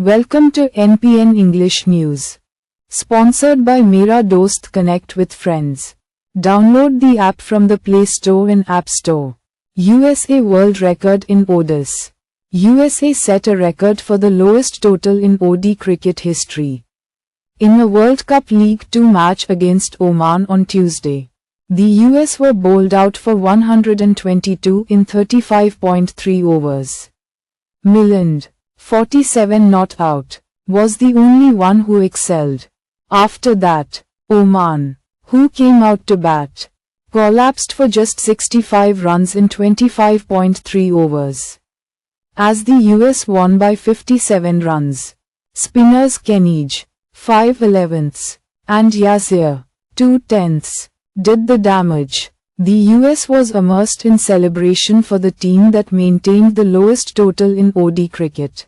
Welcome to NpN English News. Sponsored by Mera Dost Connect with Friends. Download the app from the Play Store and App Store. USA World Record in ODIs. USA set a record for the lowest total in OD cricket history. In a World Cup League 2 match against Oman on Tuesday, the US were bowled out for 122 in 35.3 overs. Milland, 47 not out, was the only one who excelled. After that, Oman, who came out to bat, collapsed for just 65 runs in 25.3 overs. As the US won by 57 runs, spinners Kenij, 5/11, and Yazir, 2/10, did the damage. The US was immersed in celebration for the team that maintained the lowest total in OD cricket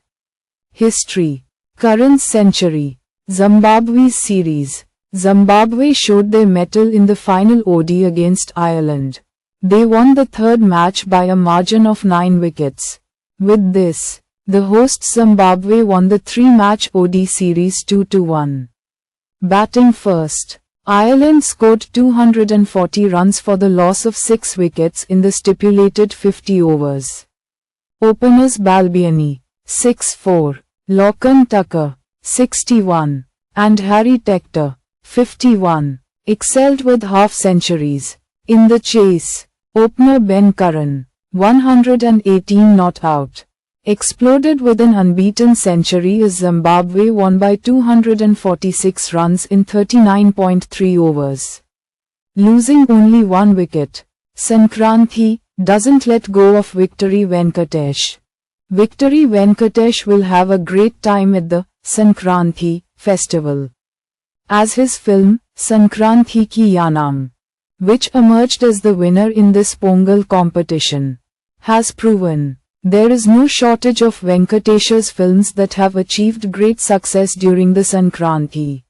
history. Current century. Zimbabwe's series. Zimbabwe showed their mettle in the final OD against Ireland. They won the third match by a margin of 9 wickets. With this, the hosts Zimbabwe won the 3-match OD series 2-1. Batting first, Ireland scored 240 runs for the loss of 6 wickets in the stipulated 50 overs. Openers Balbiani, 6-4, Lachlan Tucker, 61, and Harry Tector, 51, excelled with half-centuries. In the chase, opener Ben Curran, 118 not out, exploded with an unbeaten century as Zimbabwe won by 246 runs in 39.3 overs. Losing only 1 wicket, Sankranthi doesn't let go of Victory Venkatesh. Victory Venkatesh will have a great time at the Sankranthi festival, as his film, Sankranthi Ki Yanam, which emerged as the winner in this Pongal competition, has proven. There is no shortage of Venkatesh's films that have achieved great success during the Sankranthi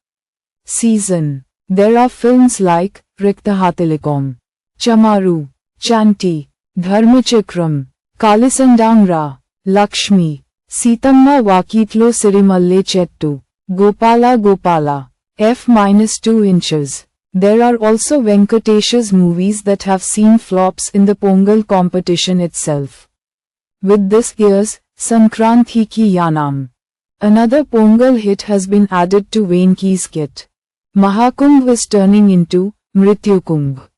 season. There are films like Riktahatilikam, Chamaru, Chanti, Dharmachakram, Kalisandangra, Lakshmi, Sitamma Vakitlo Sirimalle Chettu, Gopala Gopala, F-2 inches. There are also Venkatesh's movies that have seen flops in the Pongal competition itself. With this year's Sankranthi Ki Yanam, another Pongal hit has been added to Venki's kit. Mahakumbh is turning into Mrityukumbh.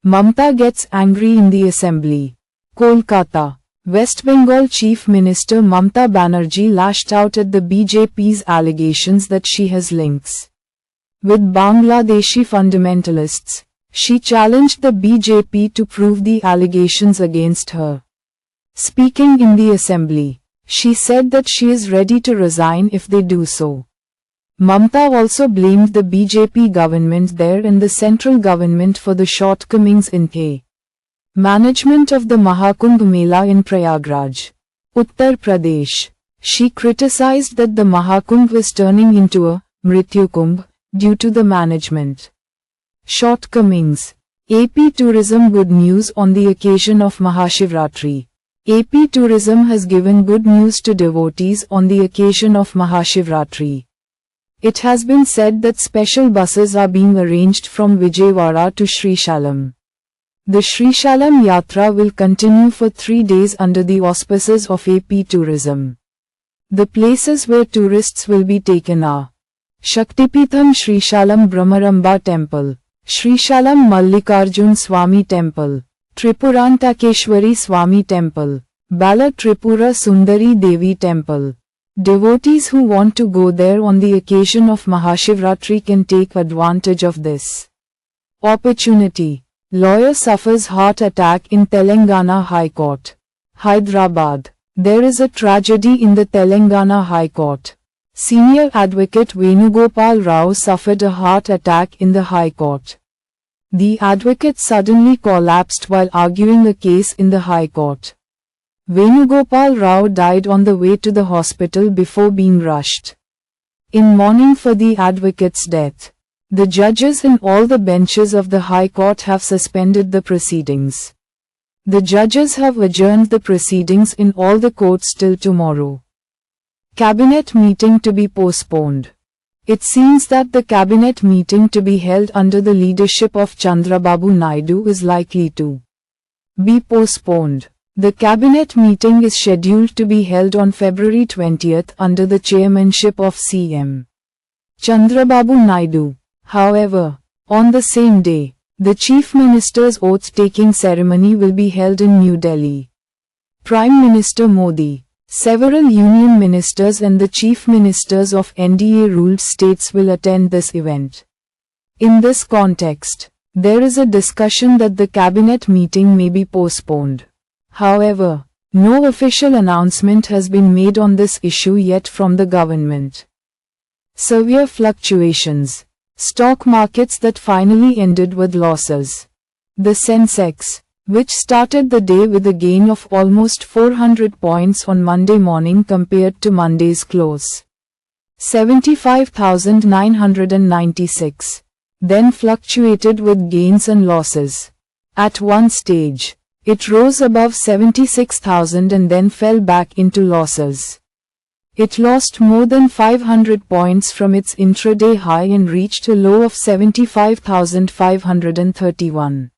Mamta gets angry in the assembly. Kolkata, West Bengal Chief Minister Mamta Banerjee lashed out at the BJP's allegations that she has links with Bangladeshi fundamentalists. She challenged the BJP to prove the allegations against her. Speaking in the assembly, she said that she is ready to resign if they do so. Mamta also blamed the BJP government there and the central government for the shortcomings in the management of the Mahakumbh Mela in Prayagraj, Uttar Pradesh. She criticized that the Mahakumbh is turning into a Mrityukumbh due to the management shortcomings. AP Tourism good news on the occasion of Mahashivratri. AP Tourism has given good news to devotees on the occasion of Mahashivratri. It has been said that special buses are being arranged from Vijayawada to Srishalam. The Srishalam Yatra will continue for 3 days under the auspices of AP Tourism. The places where tourists will be taken are Shaktipitham Srishalam Brahmaramba Temple, Srishalam Mallikarjun Swami Temple, Tripurantakeshwari Swami Temple, Bala Tripura Sundari Devi Temple. Devotees who want to go there on the occasion of Mahashivratri can take advantage of this opportunity. Lawyer suffers heart attack in Telangana High Court. Hyderabad. There is a tragedy in the Telangana High Court. Senior advocate Venugopal Rao suffered a heart attack in the High Court. The advocate suddenly collapsed while arguing a case in the High Court. Venugopal Rao died on the way to the hospital before being rushed. In mourning for the advocate's death, the judges in all the benches of the High Court have suspended the proceedings. The judges have adjourned the proceedings in all the courts till tomorrow. Cabinet meeting to be postponed. It seems that the cabinet meeting to be held under the leadership of Chandrababu Naidu is likely to be postponed. The cabinet meeting is scheduled to be held on February 20th under the chairmanship of CM Chandrababu Naidu. However, on the same day, the Chief Minister's oath-taking ceremony will be held in New Delhi. Prime Minister Modi, several union ministers and the chief ministers of NDA-ruled states will attend this event. In this context, there is a discussion that the cabinet meeting may be postponed. However, no official announcement has been made on this issue yet from the government. Severe fluctuations. Stock markets that finally ended with losses. The Sensex, which started the day with a gain of almost 400 points on Monday morning compared to Monday's close, 75,996, then fluctuated with gains and losses. At one stage, it rose above 76,000 and then fell back into losses. It lost more than 500 points from its intraday high and reached a low of 75,531.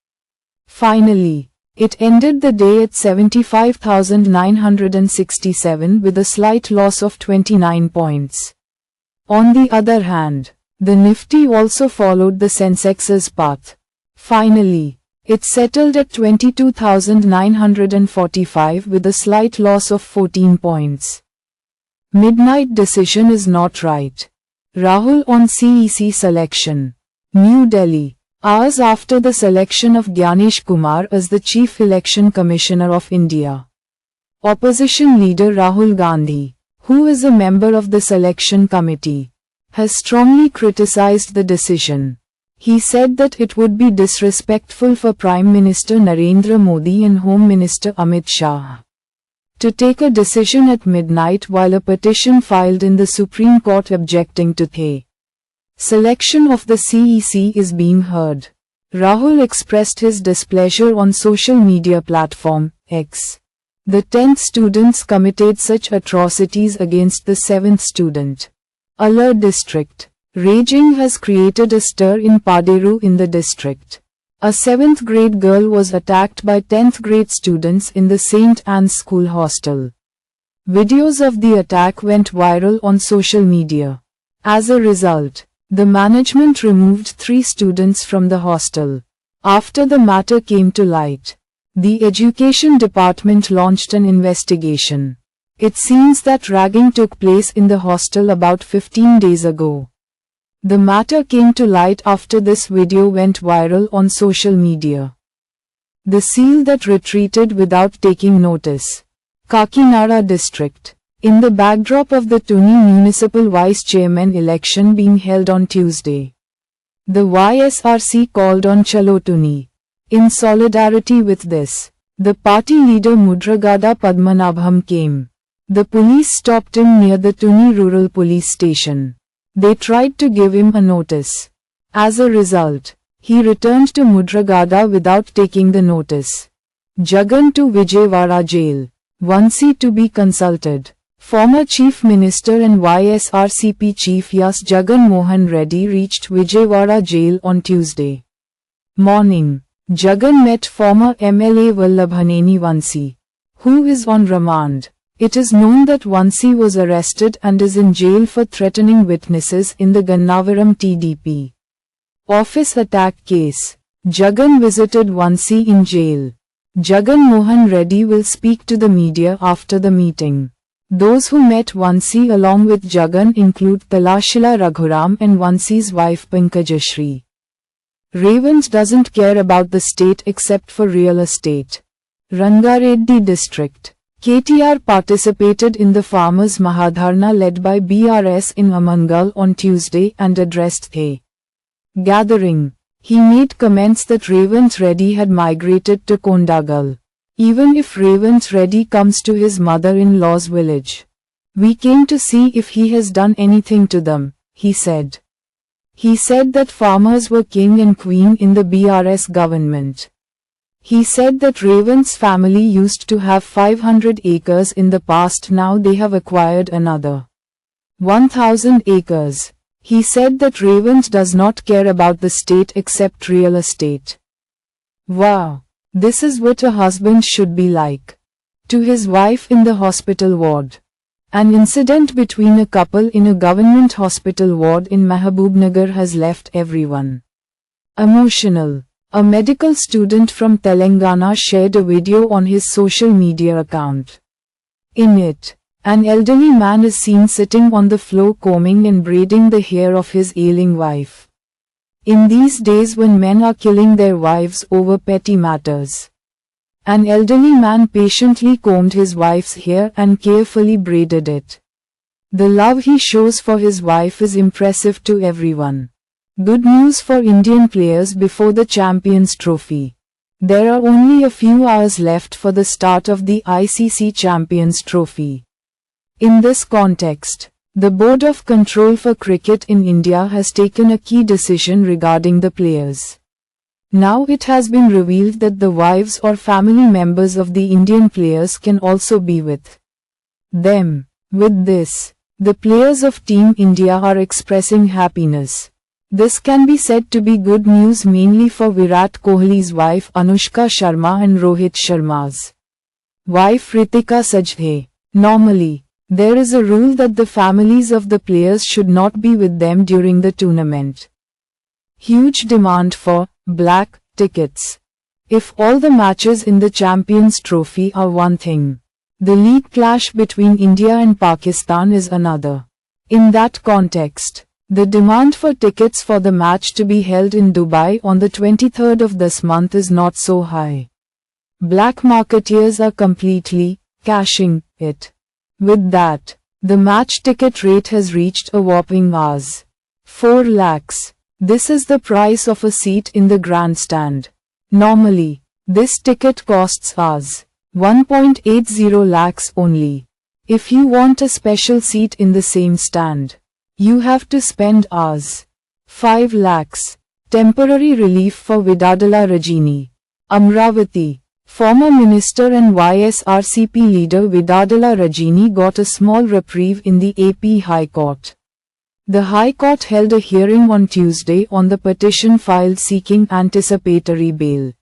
Finally, it ended the day at 75,967 with a slight loss of 29 points. On the other hand, the Nifty also followed the Sensex's path. Finally, it settled at 22,945 with a slight loss of 14 points. Midnight decision is not right. Rahul on CEC selection. New Delhi. Hours after the selection of Gyanesh Kumar as the Chief Election Commissioner of India, opposition leader Rahul Gandhi, who is a member of the selection committee, has strongly criticized the decision. He said that it would be disrespectful for Prime Minister Narendra Modi and Home Minister Amit Shah to take a decision at midnight while a petition filed in the Supreme Court objecting to the selection of the CEC is being heard. Rahul expressed his displeasure on social media platform, X. The 10th students committed such atrocities against the 7th student. Alert district. Raging has created a stir in Paderu in the district. A 7th grade girl was attacked by 10th grade students in the St. Anne's school hostel. Videos of the attack went viral on social media. As a result, the management removed 3 students from the hostel. After the matter came to light, the Education Department launched an investigation. It seems that ragging took place in the hostel about 15 days ago. The matter came to light after this video went viral on social media. The seal that retreated without taking notice. Kakinada District. In the backdrop of the Tuni Municipal Vice Chairman election being held on Tuesday, the YSRC called on Chalo Tuni. In solidarity with this, the party leader Mudragada Padmanabham came. The police stopped him near the Tuni Rural Police Station. They tried to give him a notice. As a result, he returned to Mudragada without taking the notice. Jagan to Vijayawada jail. Vansi to be consulted. Former Chief Minister and YSRCP Chief Yas Jagan Mohan Reddy reached Vijayawada jail on Tuesday morning. Jagan met former MLA Vallabhaneni Vansi, who is on remand. It is known that Vansi was arrested and is in jail for threatening witnesses in the Gannavaram TDP office attack case. Jagan visited Vansi in jail. Jagan Mohan Reddy will speak to the media after the meeting. Those who met Vansi along with Jagan include Talashila Raghuram and Vansi's wife Pankajashri. Revant doesn't care about the state except for real estate. Rangareddy District. KTR participated in the Farmers Mahadharna led by BRS in Amangal on Tuesday and addressed the gathering. He made comments that Revant Reddy had migrated to Kondagal. Even if Revant Reddy comes to his mother-in-law's village, we came to see if he has done anything to them, he said. He said that farmers were king and queen in the BRS government. He said that Revant's family used to have 500 acres in the past, now they have acquired another 1,000 acres. He said that Ravens does not care about the state except real estate. Wow. This is what a husband should be like. To his wife in the hospital ward. An incident between a couple in a government hospital ward in Mahabubnagar has left everyone emotional. A medical student from Telangana shared a video on his social media account. In it, an elderly man is seen sitting on the floor combing and braiding the hair of his ailing wife. In these days when men are killing their wives over petty matters, an elderly man patiently combed his wife's hair and carefully braided it. The love he shows for his wife is impressive to everyone. Good news for Indian players before the Champions Trophy. There are only a few hours left for the start of the ICC Champions Trophy. In this context, the Board of Control for Cricket in India has taken a key decision regarding the players. Now it has been revealed that the wives or family members of the Indian players can also be with them. With this, the players of Team India are expressing happiness. This can be said to be good news mainly for Virat Kohli's wife Anushka Sharma and Rohit Sharma's wife Ritika Sajhe. Normally, there is a rule that the families of the players should not be with them during the tournament. Huge demand for black tickets. If all the matches in the Champions Trophy are one thing, the league clash between India and Pakistan is another. In that context, the demand for tickets for the match to be held in Dubai on the 23rd of this month is not so high. Black marketeers are completely cashing it. With that, the match ticket rate has reached a whopping Rs. 4 lakhs. This is the price of a seat in the grandstand. Normally, this ticket costs Rs. 1.80 lakhs only. If you want a special seat in the same stand, you have to spend Rs. 5 lakhs. Temporary relief for Vidadala Rajini. Amravati. Former minister and YSRCP leader Vidadala Rajini got a small reprieve in the AP High Court. The High Court held a hearing on Tuesday on the petition filed seeking anticipatory bail.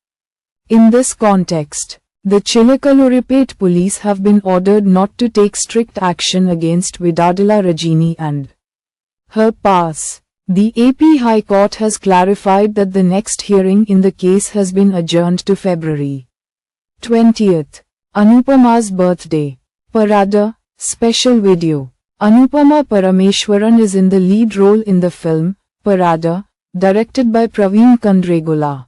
In this context, the Chilakaluripet police have been ordered not to take strict action against Vidadala Rajini and her pass. The AP High Court has clarified that the next hearing in the case has been adjourned to February 20th. Anupama's birthday. Parada, special video. Anupama Parameshwaran is in the lead role in the film, Parada, directed by Praveen Kandregula.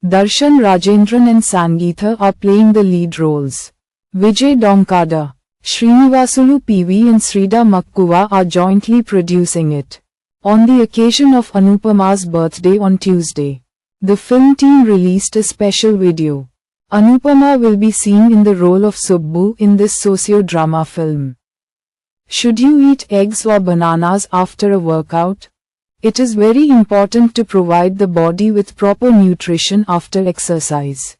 Darshan Rajendran and Sangeetha are playing the lead roles. Vijay Donkada, Srinivasulu PV and Srida Makkuva are jointly producing it. On the occasion of Anupama's birthday on Tuesday, the film team released a special video. Anupama will be seen in the role of Subbu in this socio-drama film. Should you eat eggs or bananas after a workout? It is very important to provide the body with proper nutrition after exercise.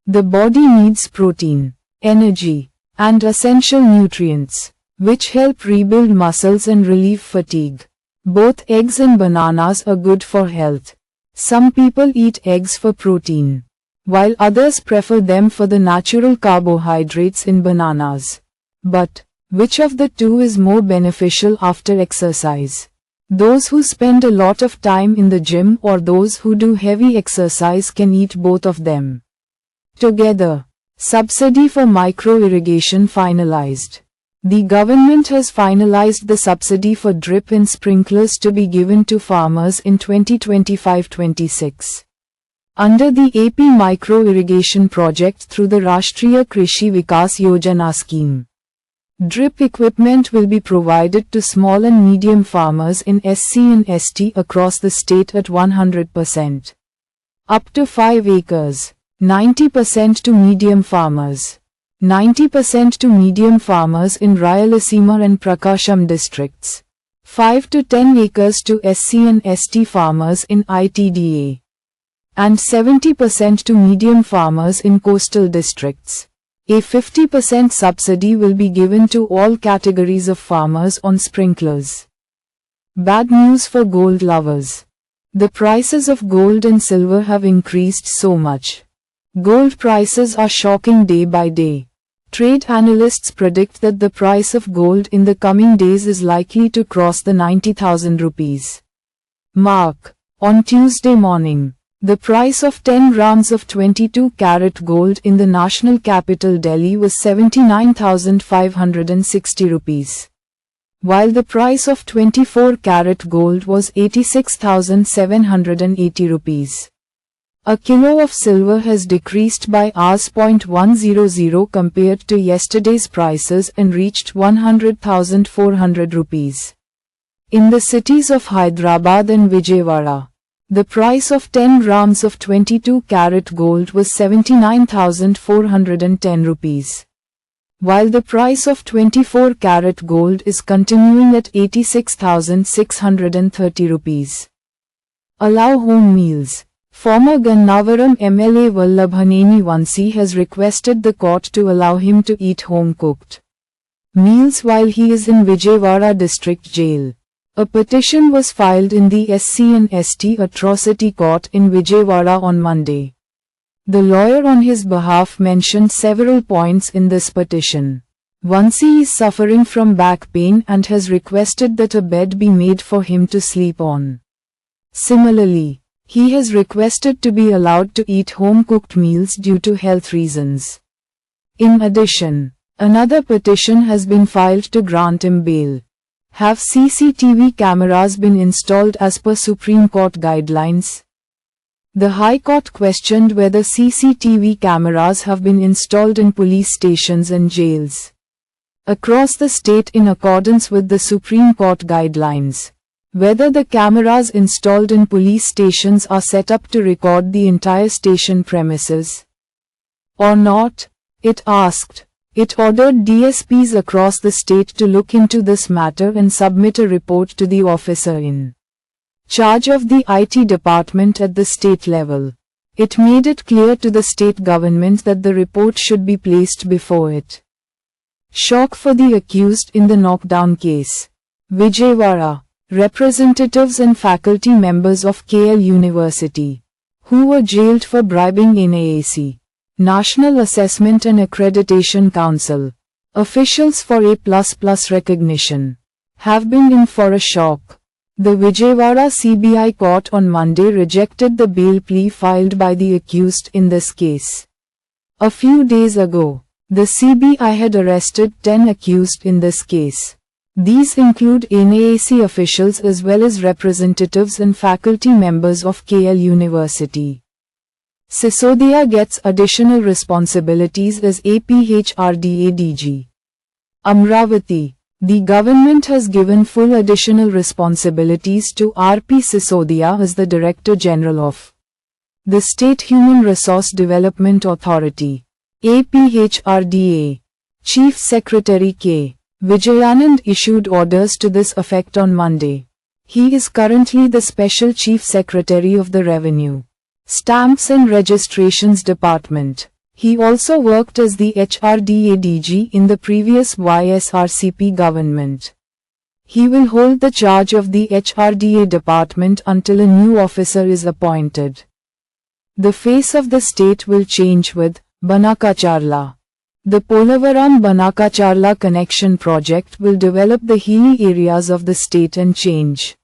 The body needs protein, energy, and essential nutrients, which help rebuild muscles and relieve fatigue. Both eggs and bananas are good for health. Some people eat eggs for protein, while others prefer them for the natural carbohydrates in bananas. But which of the two is more beneficial after exercise? Those who spend a lot of time in the gym or those who do heavy exercise can eat both of them together. Subsidy for micro-irrigation finalized. The government has finalized the subsidy for drip and sprinklers to be given to farmers in 2025-26. Under the AP micro-irrigation project through the Rashtriya Krishi Vikas Yojana scheme, drip equipment will be provided to small and medium farmers in SC and ST across the state at 100%. Up to 5 acres, 90% to medium farmers. 90% to medium farmers in Rayalaseema and Prakasham districts. 5 to 10 acres to SC and ST farmers in ITDA. And 70% to medium farmers in coastal districts. A 50% subsidy will be given to all categories of farmers on sprinklers. Bad news for gold lovers. The prices of gold and silver have increased so much. Gold prices are shocking day by day. Trade analysts predict that the price of gold in the coming days is likely to cross the 90,000 rupees mark. On Tuesday morning, the price of 10 grams of 22-carat gold in the national capital Delhi was 79,560 rupees, while the price of 24-carat gold was 86,780 rupees. A kilo of silver has decreased by Rs. 0.100 compared to yesterday's prices and reached 100,400 rupees. In the cities of Hyderabad and Vijayawada, the price of 10 grams of 22-carat gold was 79,410 rupees, while the price of 24-carat gold is continuing at 86,630 rupees. Allow home meals. Former Gannavaram MLA Vallabhaneni Vansi has requested the court to allow him to eat home-cooked meals while he is in Vijayawada district jail. A petition was filed in the SC and ST Atrocity Court in Vijayawada on Monday. The lawyer on his behalf mentioned several points in this petition. Vansi is suffering from back pain and has requested that a bed be made for him to sleep on. Similarly, he has requested to be allowed to eat home-cooked meals due to health reasons. In addition, another petition has been filed to grant him bail. Have CCTV cameras been installed as per Supreme Court guidelines? The High Court questioned whether CCTV cameras have been installed in police stations and jails across the state in accordance with the Supreme Court guidelines. Whether the cameras installed in police stations are set up to record the entire station premises or not, it asked. It ordered DSPs across the state to look into this matter and submit a report to the officer in charge of the IT department at the state level. It made it clear to the state government that the report should be placed before it. Shock for the accused in the knockdown case. Vijayawada. Representatives and faculty members of KL University, who were jailed for bribing NAAC, National Assessment and Accreditation Council, officials for A++ recognition, have been in for a shock. The Vijayawada CBI court on Monday rejected the bail plea filed by the accused in this case. A few days ago, the CBI had arrested 10 accused in this case. These include NAAC officials as well as representatives and faculty members of KL University. Sisodia gets additional responsibilities as APHRDA DG. Amravati. The government has given full additional responsibilities to RP Sisodia as the Director General of the State Human Resource Development Authority, APHRDA. Chief Secretary K. Vijayanand issued orders to this effect on Monday. He is currently the Special Chief Secretary of the Revenue, Stamps and Registrations Department. He also worked as the HRDA DG in the previous YSRCP government. He will hold the charge of the HRDA department until a new officer is appointed. The face of the state will change with Banakacharla. The Polavaram-Banakacharla connection project will develop the hilly areas of the state and change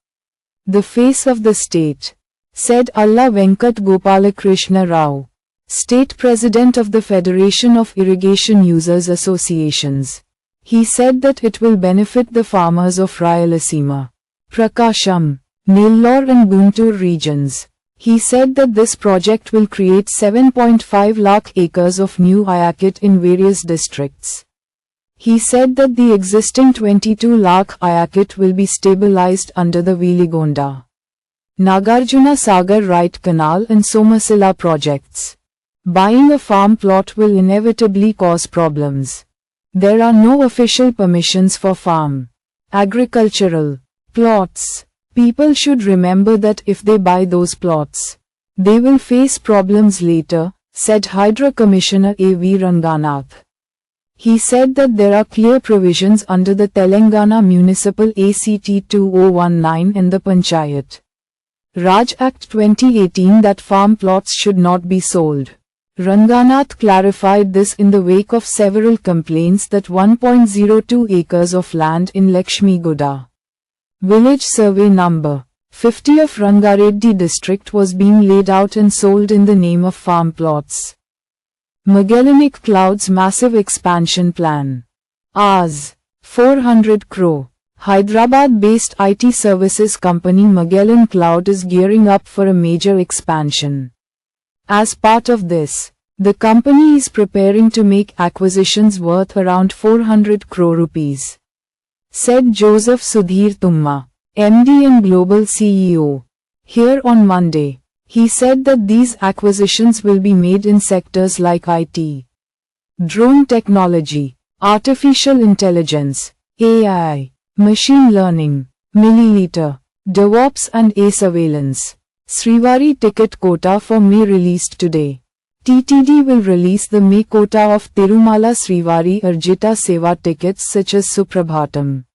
the face of the state, said Alla Venkat Gopalakrishna Rao, State President of the Federation of Irrigation Users Associations. He said that it will benefit the farmers of Rayalaseema, Prakasham, Nellore and Guntur regions. He said that this project will create 7.5 lakh acres of new ayakit in various districts. He said that the existing 22 lakh ayakit will be stabilized under the Viligonda, Nagarjuna Sagar Right Canal and Somasila projects. Buying a farm plot will inevitably cause problems. There are no official permissions for farm, agricultural plots. People should remember that if they buy those plots, they will face problems later, said Hydra Commissioner A.V. Ranganath. He said that there are clear provisions under the Telangana Municipal Act 2019 and the Panchayat Raj Act 2018 that farm plots should not be sold. Ranganath clarified this in the wake of several complaints that 1.02 acres of land in Lakshmiguda village survey number 50 of Rangareddy district was being laid out and sold in the name of farm plots. Magellanic Cloud's massive expansion plan. Rs. 400 crore. Hyderabad-based IT services company Magellan Cloud is gearing up for a major expansion. As part of this, the company is preparing to make acquisitions worth around 400 crore rupees, said Joseph Sudhir Tumma, MD and Global CEO. Here on Monday, he said that these acquisitions will be made in sectors like IT, drone technology, artificial intelligence, AI, machine learning, milliliter, DevOps and surveillance. Srivari ticket quota for May released today. TTD will release the May quota of Tirumala Srivari Arjita Seva tickets such as Suprabhatam,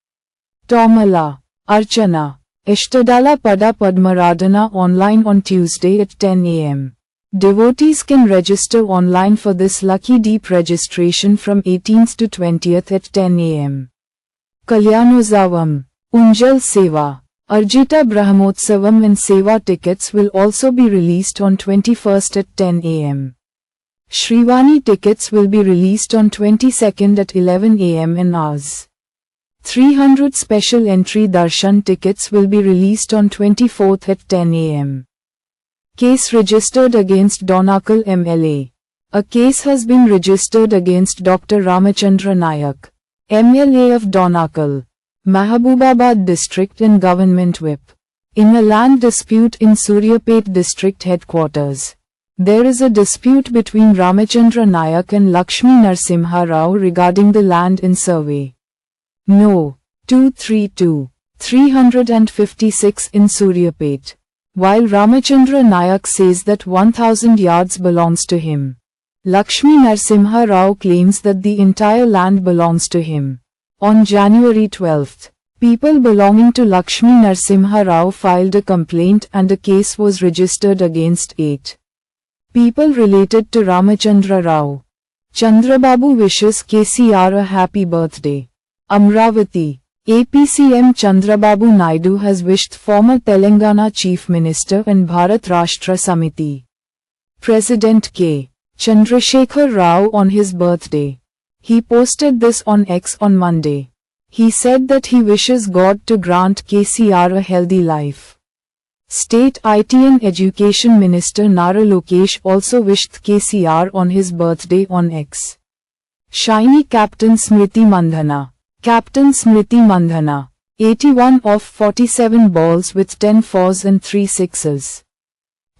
Tomala, Archana, Ishtadala Pada Padmaradhana online on Tuesday at 10 am. Devotees can register online for this lucky deep registration from 18th to 20th at 10 am. Kalyanozavam, Unjal Seva, Arjita Brahmotsavam and Seva tickets will also be released on 21st at 10 am. Shrivani tickets will be released on 22nd at 11 am and Rs. 300 special entry darshan tickets will be released on 24th at 10 am. Case registered against Donakal MLA. A case has been registered against Dr. Ramachandra Nayak, MLA of Donakal, Mahabubabad district and government whip, in a land dispute in Suryapet district headquarters. There is a dispute between Ramachandra Nayak and Lakshmi Narsimha Rao regarding the land in survey No. 232, 356 in Suryapet. While Ramachandra Nayak says that 1000 yards belongs to him, Lakshmi Narsimha Rao claims that the entire land belongs to him. On January 12, people belonging to Lakshmi Narsimha Rao filed a complaint and a case was registered against 8 people related to Ramachandra Rao. Chandrababu wishes KCR a happy birthday. Amravati, AP CM Chandrababu Naidu has wished former Telangana Chief Minister and Bharat Rashtra Samiti President K. Chandrasekhar Rao on his birthday. He posted this on X on Monday. He said that he wishes God to grant KCR a healthy life. State IT and Education Minister Nara Lokesh also wished KCR on his birthday on X. Shiny Captain Smriti Mandhana. Captain Smriti Mandhana, 81 of 47 balls with 10 fours and 3 sixes.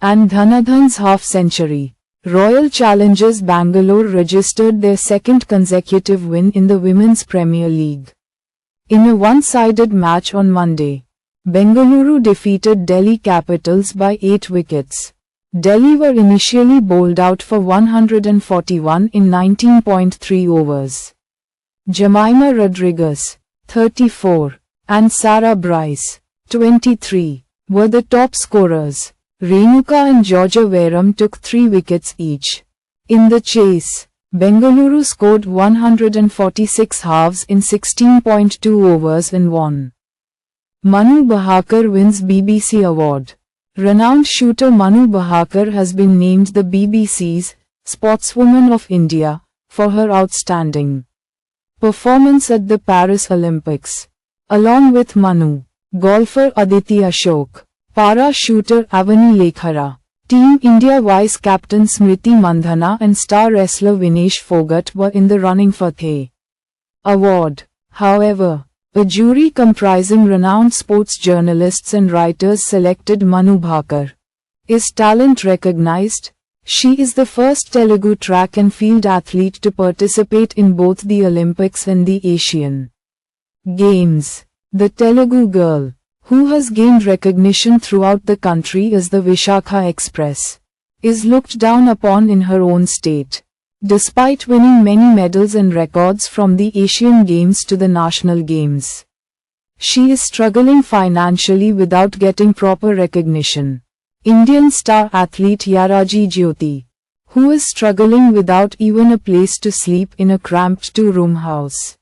And Dhanadhan's half-century. Royal Challengers Bangalore registered their second consecutive win in the Women's Premier League. In a one-sided match on Monday, Bengaluru defeated Delhi Capitals by 8 wickets. Delhi were initially bowled out for 141 in 19.3 overs. Jemima Rodriguez, 34, and Sarah Bryce, 23, were the top scorers. Renuka and Georgia Veram took 3 wickets each. In the chase, Bengaluru scored 146 halves in 16.2 overs and won. Manu Bahakar wins BBC Award. Renowned shooter Manu Bahakar has been named the BBC's Sportswoman of India for her outstanding performance at the Paris Olympics. Along with Manu, golfer Aditi Ashok, para-shooter Avani Lekhara, Team India vice-captain Smriti Mandhana and star wrestler Vinesh Fogart were in the running for the award. However, a jury comprising renowned sports journalists and writers selected Manu Bhakar. Is talent recognized? She is the first Telugu track and field athlete to participate in both the Olympics and the Asian Games. The Telugu girl, who has gained recognition throughout the country as the Vishakha Express, is looked down upon in her own state. Despite winning many medals and records from the Asian Games to the National Games, she is struggling financially without getting proper recognition. Indian star athlete Yaraji Jyoti, who is struggling without even a place to sleep in a cramped two-room house,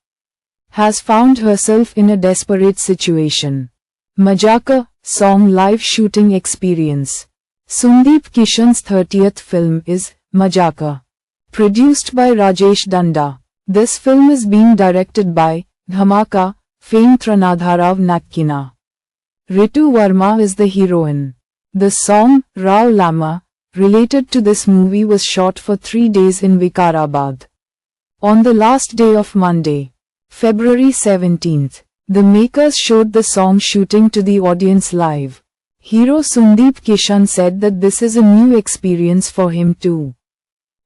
has found herself in a desperate situation. Majaka song live shooting experience. Sundeep Kishan's 30th film is Majaka, produced by Rajesh Danda. This film is being directed by Dhamaka famed Tranadharav Nakkina. Ritu Verma is the heroine. The song, Rao Lama, related to this movie was shot for 3 days in Vikarabad. On the last day of Monday, February 17th, the makers showed the song shooting to the audience live. Hero Sundeep Kishan said that this is a new experience for him too.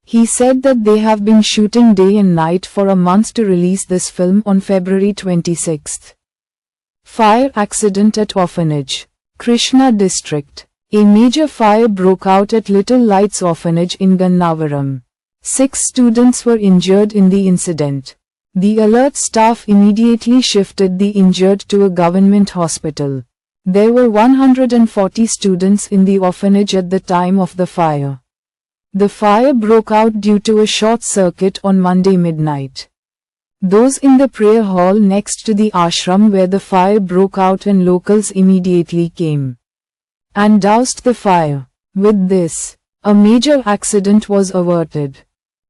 He said that they have been shooting day and night for a month to release this film on February 26th. Fire accident at orphanage, Krishna district. A major fire broke out at Little Lights Orphanage in Gannavaram. 6 students were injured in the incident. The alert staff immediately shifted the injured to a government hospital. There were 140 students in the orphanage at the time of the fire. The fire broke out due to a short circuit on Monday midnight. Those in the prayer hall next to the ashram where the fire broke out and locals immediately came and doused the fire. With this, a major accident was averted.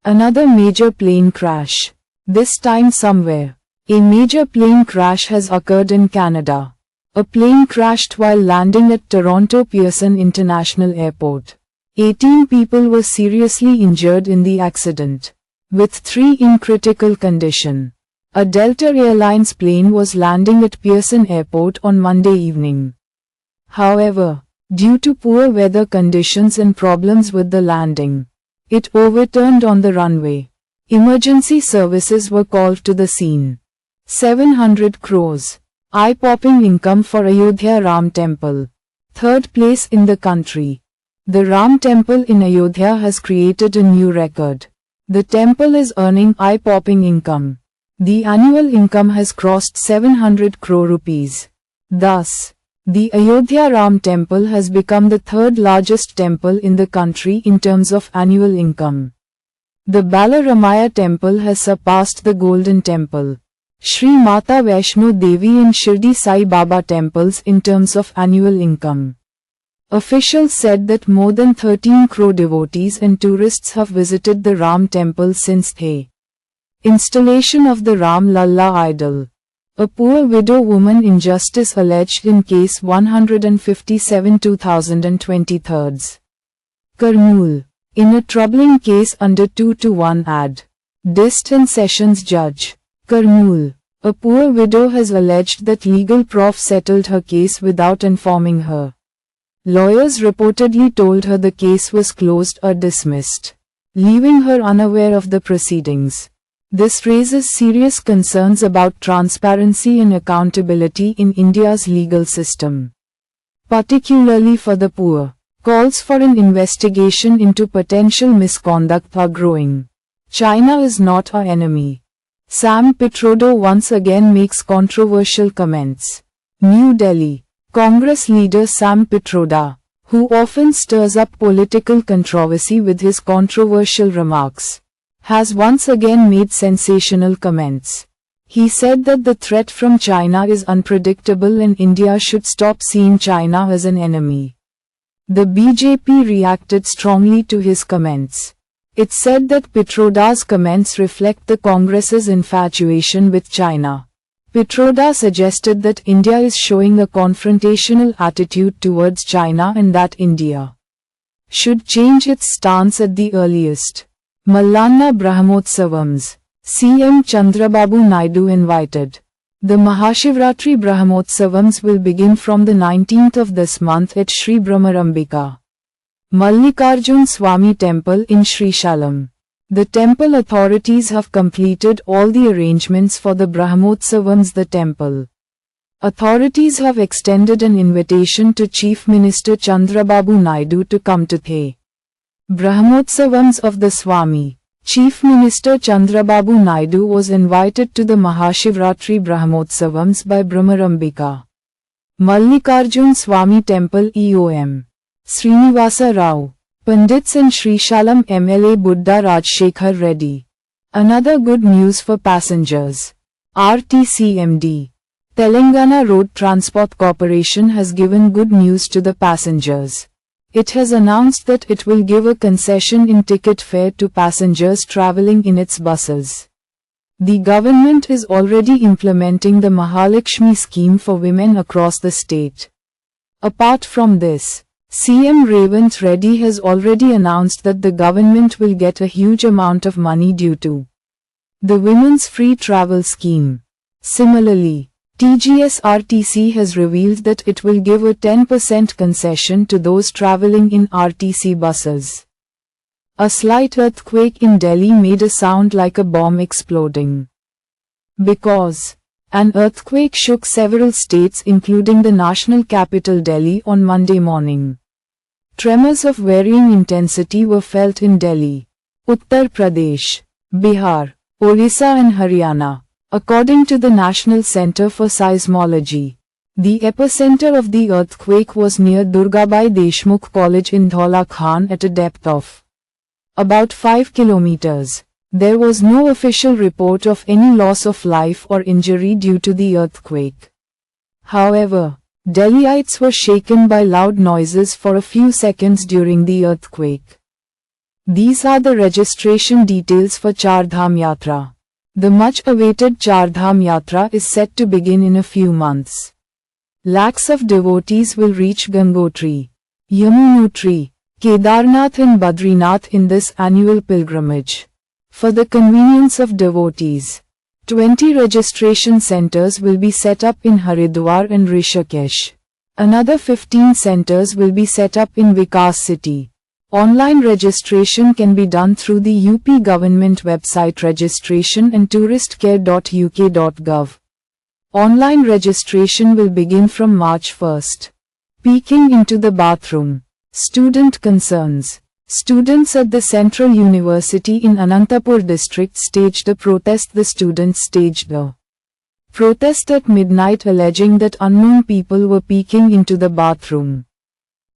Another major plane crash. This time somewhere. A major plane crash has occurred in Canada. A plane crashed while landing at Toronto Pearson International Airport. 18 people were seriously injured in the accident, with 3 in critical condition. A Delta Airlines plane was landing at Pearson Airport on Monday evening. However, due to poor weather conditions and problems with the landing, it overturned on the runway. Emergency services were called to the scene. 700 crores. Eye-popping income for Ayodhya Ram Temple. 3rd place in the country. The Ram Temple in Ayodhya has created a new record. The temple is earning eye-popping income. The annual income has crossed 700 crore rupees. Thus, the Ayodhya Ram Temple has become the 3rd largest temple in the country in terms of annual income. The Balaramaya Temple has surpassed the Golden Temple, Shri Mata Vaishno Devi and Shirdi Sai Baba temples in terms of annual income. Officials said that more than 13 crore devotees and tourists have visited the Ram Temple since the installation of the Ram Lalla idol. A poor widow woman injustice alleged in case 157 2023. Kurnool. In a troubling case under 2-to-1 ad. Dist and Sessions Judge. Kurnool. A poor widow has alleged that legal prof settled her case without informing her. Lawyers reportedly told her the case was closed or dismissed, leaving her unaware of the proceedings. This raises serious concerns about transparency and accountability in India's legal system, particularly for the poor. Calls for an investigation into potential misconduct are growing. China is not our enemy. Sam Pitroda once again makes controversial comments. New Delhi. Congress leader Sam Pitroda, who often stirs up political controversy with his controversial remarks, has once again made sensational comments. He said that the threat from China is unpredictable and India should stop seeing China as an enemy. The BJP reacted strongly to his comments. It said that Pitroda's comments reflect the Congress's infatuation with China. Pitroda suggested that India is showing a confrontational attitude towards China and that India should change its stance at the earliest. Mallanna Brahmotsavams. CM Chandrababu Naidu invited. The Mahashivratri Brahmotsavams will begin from the 19th of this month at Sri Brahmarambika Mallikarjun Swami Temple in Srishalam. The temple authorities have completed all the arrangements for the Brahmotsavams. The temple authorities have extended an invitation to Chief Minister Chandrababu Naidu to come to the Brahmotsavams of the Swami. Chief Minister Chandrababu Naidu was invited to the Mahashivratri Brahmotsavams by Brahmarambika Mallikarjun Swami Temple EOM Srinivasa Rao, Pandits and Srishalam MLA Buddha Rajshekhar Reddy. Another good news for passengers. RTCMD, Telangana Road Transport Corporation has given good news to the passengers. It has announced that it will give a concession in ticket fare to passengers traveling in its buses. The government is already implementing the Mahalakshmi scheme for women across the state. Apart from this, CM Revant Reddy has already announced that the government will get a huge amount of money due to the Women's Free Travel Scheme. Similarly, TGSRTC has revealed that it will give a 10% concession to those traveling in RTC buses. A slight earthquake in Delhi made a sound like a bomb exploding. Because an earthquake shook several states including the national capital Delhi on Monday morning. Tremors of varying intensity were felt in Delhi, Uttar Pradesh, Bihar, Orissa and Haryana. According to the National Center for Seismology, the epicenter of the earthquake was near Durgabai Deshmukh College in Dhaula Khan at a depth of about 5 kilometers. There was no official report of any loss of life or injury due to the earthquake. However, Delhiites were shaken by loud noises for a few seconds during the earthquake. These are the registration details for Char Dham Yatra. The much-awaited Char Dham Yatra is set to begin in a few months. Lakhs of devotees will reach Gangotri, Yamunotri, Kedarnath and Badrinath in this annual pilgrimage. For the convenience of devotees, 20 registration centers will be set up in Haridwar and Rishikesh. Another 15 centers will be set up in Vikas City. Online registration can be done through the UP government website registration and touristcare.uk.gov. Online registration will begin from March 1st. Peeking into the bathroom. Student concerns. Students at the Central University in Anantapur district staged a protest. The students staged a protest at midnight alleging that unknown people were peeking into the bathroom.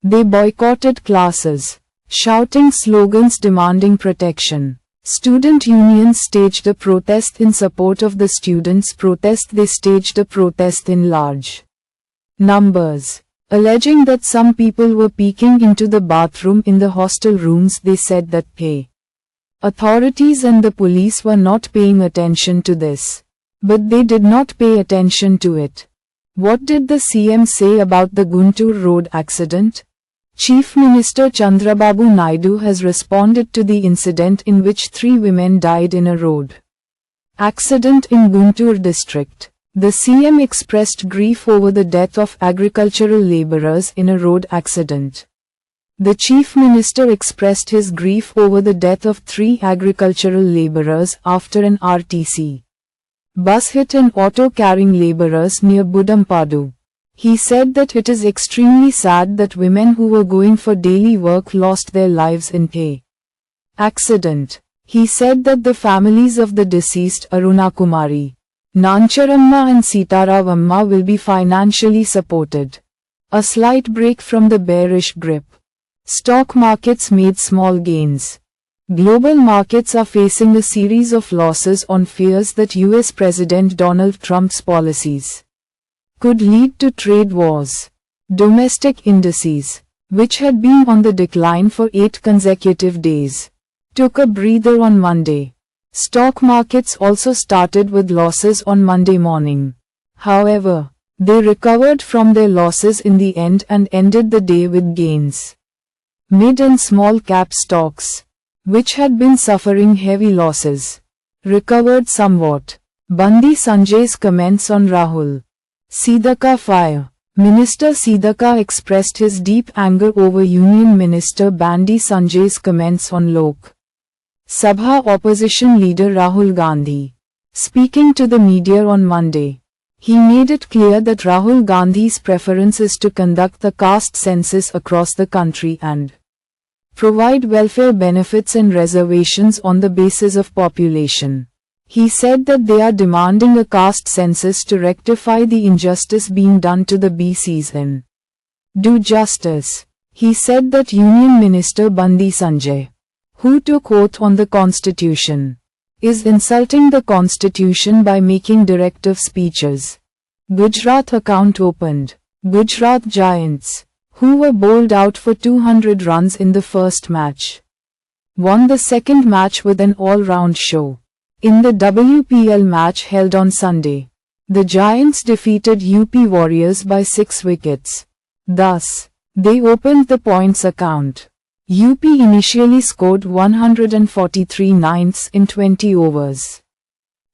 They boycotted classes, shouting slogans demanding protection. Student unions staged a protest in support of the students' protest. They staged a protest in large numbers, alleging that some people were peeking into the bathroom in the hostel rooms. They said that authorities and the police were not paying attention to this. But they did not pay attention to it. What did the CM say about the Guntur road accident? Chief Minister Chandrababu Naidu has responded to the incident in which 3 women died in a road accident in Guntur district. The CM expressed grief over the death of agricultural laborers in a road accident. The Chief Minister expressed his grief over the death of 3 agricultural laborers after an RTC bus hit an auto carrying laborers near Budampadu. He said that it is extremely sad that women who were going for daily work lost their lives in an accident. He said that the families of the deceased Aruna Kumari, Nancharamma and Sitaravamma will be financially supported. A slight break from the bearish grip. Stock markets made small gains. Global markets are facing a series of losses on fears that US President Donald Trump's policies could lead to trade wars. Domestic indices, which had been on the decline for 8 consecutive days, took a breather on Monday. Stock markets also started with losses on Monday morning. However, they recovered from their losses in the end and ended the day with gains. Mid and small cap stocks, which had been suffering heavy losses, recovered somewhat. Bandi Sanjay's comments on Rahul Sidaka fire. Minister Sidaka expressed his deep anger over Union Minister Bandi Sanjay's comments on Lok Sabha opposition leader Rahul Gandhi. Speaking to the media on Monday, he made it clear that Rahul Gandhi's preference is to conduct the caste census across the country and provide welfare benefits and reservations on the basis of population. He said that they are demanding a caste census to rectify the injustice being done to the BCs and do justice. He said that Union Minister Bandi Sanjay, who took oath on the Constitution, is insulting the Constitution by making directive speeches. Gujarat account opened. Gujarat Giants, who were bowled out for 200 runs in the first match, won the second match with an all-round show. In the WPL match held on Sunday, the Giants defeated UP Warriors by 6 wickets. Thus, they opened the points account. UP initially scored 143 ninths in 20 overs.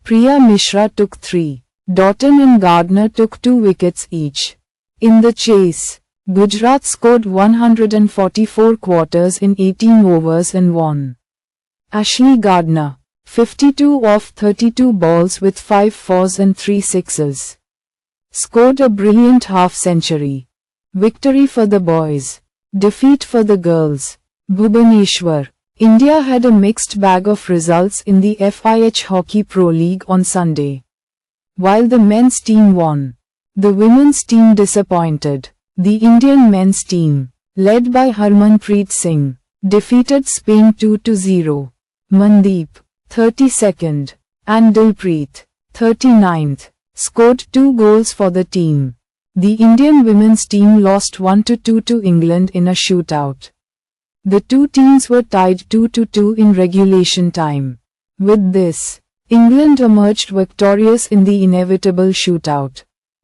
Priya Mishra took 3. Doughton and Gardner took 2 wickets each. In the chase, Gujarat scored 144 quarters in 18 overs and won. Ashley Gardner, 52 off 32 balls with 5 fours and 3 sixes, scored a brilliant half-century. Victory for the boys. Defeat for the girls. Bhubaneswar. India had a mixed bag of results in the FIH Hockey Pro League on Sunday. While the men's team won, the women's team disappointed. The Indian men's team, led by Harmanpreet Singh, defeated Spain 2-0. Mandeep, 32nd, and Dilpreet, 39th, scored 2 goals for the team. The Indian women's team lost 1-2 to England in a shootout. The two teams were tied 2-2 in regulation time. With this, England emerged victorious in the inevitable shootout.